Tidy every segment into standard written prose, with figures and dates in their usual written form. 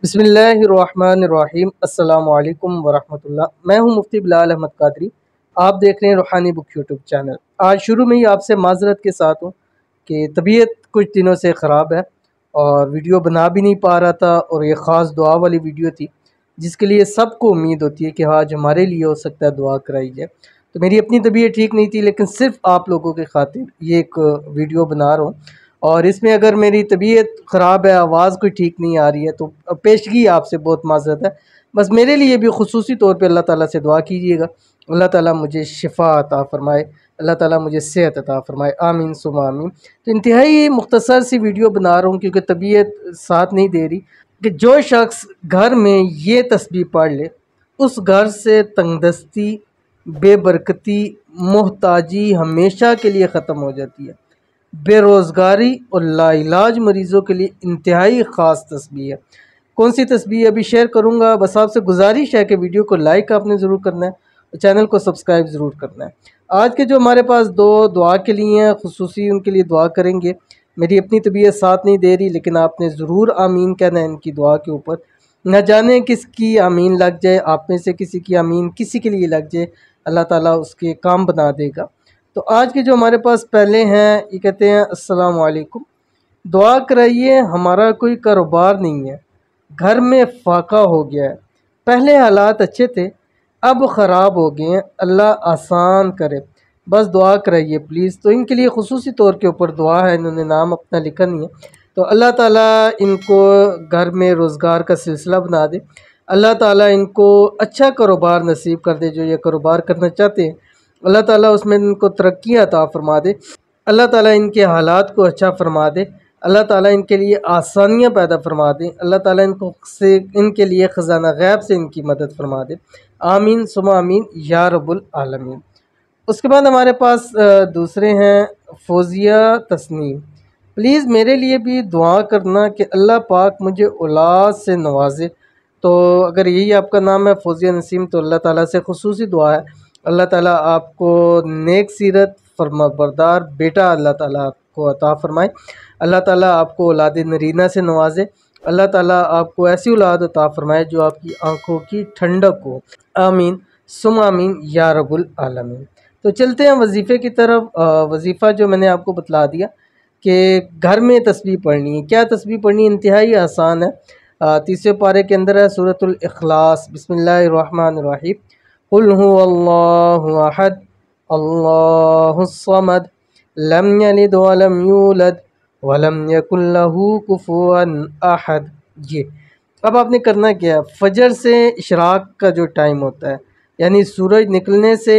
बिस्मिल्लाहिर्रहमानिर्रहीम। अस्सलाम वालेकुम वरहमतुल्लाह। मैं हूं मुफ्ती बिलाल अहमद कादरी। आप देख रहे हैं रूहानी बुक यूट्यूब चैनल। आज शुरू में ही आपसे माजरत के साथ हूं कि तबीयत कुछ दिनों से ख़राब है और वीडियो बना भी नहीं पा रहा था, और ये ख़ास दुआ वाली वीडियो थी जिसके लिए सबको उम्मीद होती है कि आज हमारे लिए हो सकता है दुआ कराई जाए। तो मेरी अपनी तबीयत ठीक नहीं थी, लेकिन सिर्फ आप लोगों के खातिर ये एक वीडियो बना रहा हूँ। और इसमें अगर मेरी तबीयत ख़राब है, आवाज़ कोई ठीक नहीं आ रही है, तो पेशगी आपसे बहुत माज़रत है। बस मेरे लिए भी ख़ुसूसी तौर पे अल्लाह ताला से दुआ कीजिएगा, अल्लाह ताला मुझे शिफ़ा अता फ़रमाए, अल्लाह ताला मुझे सेहत अता फ़रमाए, आमीन सुम्मा आमीन। तो इंतहाई मुख्तसर सी वीडियो बना रहा हूँ क्योंकि तबीयत साथ नहीं दे रही कि जो शख्स घर में ये तस्बीह पढ़ ले उस घर से तंगदस्ती, बेबरकती, मोहताजी हमेशा के लिए ख़त्म हो जाती है। बेरोज़गारी और लाइलाज मरीज़ों के लिए इंतहाई ख़ास तस्बीह है। कौन सी तस्बीह अभी शेयर करूँगा। बस आपसे गुजारिश है कि वीडियो को लाइक आपने ज़रूर करना है और चैनल को सब्सक्राइब ज़रूर करना है। आज के जो हमारे पास दो दुआ के लिए हैं, खुसूसी उनके लिए दुआ करेंगे। मेरी अपनी तबीयत साथ नहीं दे रही, लेकिन आपने ज़रूर आमीन कहना है इनकी दुआ के ऊपर। न जाने किसकी आमीन लग जाए, आप में से किसी की आमीन किसी के लिए लग जाए, अल्लाह ताला उसके काम बना देगा। तो आज के जो हमारे पास पहले हैं, ये कहते हैं अस्सलाम वालेकुम, दुआ कराइए हमारा कोई कारोबार नहीं है, घर में फाका हो गया है, पहले हालात अच्छे थे अब ख़राब हो गए हैं, अल्लाह आसान करे, बस दुआ कराइए प्लीज़। तो इनके लिए खुसूसी तौर के ऊपर दुआ है, इन्होंने नाम अपना लिखा नहीं है। तो अल्लाह ताला इनको घर में रोज़गार का सिलसिला बना दे, अल्लाह ताला इनको अच्छा कारोबार नसीब कर दे। जो ये कारोबार करना चाहते हैं अल्लाह ताला उसमें इनको तरक्कियाँ अता फ़रमा दे, अल्लाह ताला इनके हालात को अच्छा फ़रमा दे, अल्लाह ताला इनके लिए आसानियाँ पैदा फ़रमा दे, अल्लाह ताला इनके लिए ख़ज़ाना गैब से इनकी मदद फ़रमा दे, आमीन सुम्मा आमीन या रब्बुल आलमीन। उसके बाद हमारे पास दूसरे हैं फ़ौज़िया तस्नीम। प्लीज़ मेरे लिए भी दुआ करना कि अल्लाह पाक मुझे औलाद से नवाजे। तो अगर यही आपका नाम है फ़ौज़िया नसीम, तो अल्लाह ताला से खुसूसी दुआ है, अल्लाह ताला आपको नेक सीरत फरमाबरदार बेटा अल्लाह ताला आपको अता फ़रमाए, अल्लाह ताला आपको औलाद नरीना से नवाजे, अल्लाह ताला आपको ऐसी औलाद अता फ़रमाए जो आपकी आँखों की ठंडक हो, आमीन सुम्मा आमीन या रब्बुल आलमीन। तो चलते हैं वजीफ़े की तरफ। वजीफ़ा जो मैंने आपको बतला दिया कि घर में तस्बीह पढ़नी है। क्या तस्बीह पढ़नी है? इंतहाई आसान है। तीसरे पारे के अंदर है सूरतुल इखलास। बिस्मिल्लाहिर्रहमानिर्रहीम। कुल हुवल्लाहु अहद अल्लाहुस समद लम यलिद वलम यूलद वलम यकुल लहू कुफुवन अहद। ये अब आपने करना क्या है, फजर से इशराक का जो टाइम होता है, यानी सूरज निकलने से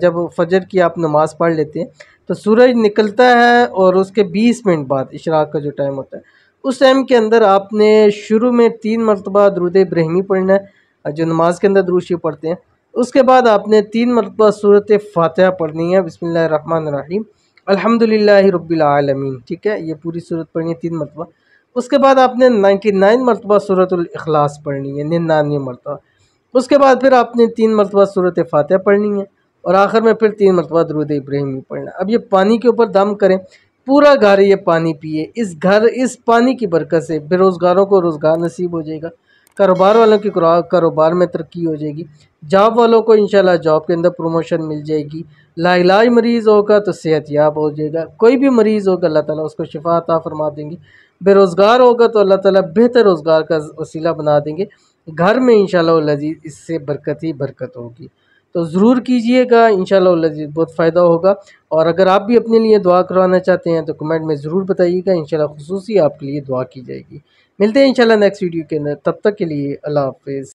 जब फजर की आप नमाज़ पढ़ लेते हैं तो सूरज निकलता है और उसके 20 मिनट बाद इशराक का जो टाइम होता है, उस टाइम के अंदर आपने शुरू में 3 मरतबा दुरूद इब्राहिमी पढ़ना है, जो नमाज के अंदर दुरूद शरीफ पढ़ते हैं। उसके बाद आपने 3 मरतबा सूरत फातिहा पढ़नी है, बिस्मिल्लाहिर्रहमानिर्रहीम अल्हम्दुलिल्लाहि रब्बिल आलमीन। ठीक है, ये पूरी सूरत पढ़नी है 3 मरतबा। उसके बाद आपने 99 मरतबा सूरतुल इखलास पढ़नी है, 99 मरतबा। उसके बाद फिर आपने 3 मरतबा सूरत फातिहा पढ़नी है और आखिर में फिर 3 मरतबा दुरूद इब्राहिमी पढ़ना है। अब ये पानी के ऊपर दम करें, पूरा घर ये पानी पिए। इस पानी की बरकत से बेरोज़गारों को रोज़गार नसीब हो जाएगा, कारोबार वालों की कारोबार में तरक्की हो जाएगी, जॉब वालों को इंशाल्लाह जॉब के अंदर प्रमोशन मिल जाएगी, लाइलाज मरीज़ होगा तो सेहत याब हो जाएगा, कोई भी मरीज़ होगा अल्लाह ताला उसको शिफा अता फरमा देंगे, बेरोज़गार होगा तो अल्लाह ताला बेहतर रोज़गार का वसीला बना देंगे, घर में इंशाल्लाह लजीज़ इससे बरकत ही बरकत होगी। तो ज़रूर कीजिएगा, इंशाल्लाह लजीज़ बहुत फ़ायदा होगा। और अगर आप भी अपने लिए दुआ करवाना चाहते हैं तो कमेंट में ज़रूर बताइएगा, इंशाल्लाह खुसूसी आपके लिए दुआ की जाएगी। मिलते हैं इंशाल्लाह नेक्स्ट वीडियो के अंदर, तब तक के लिए अल्लाह हाफ़िज़।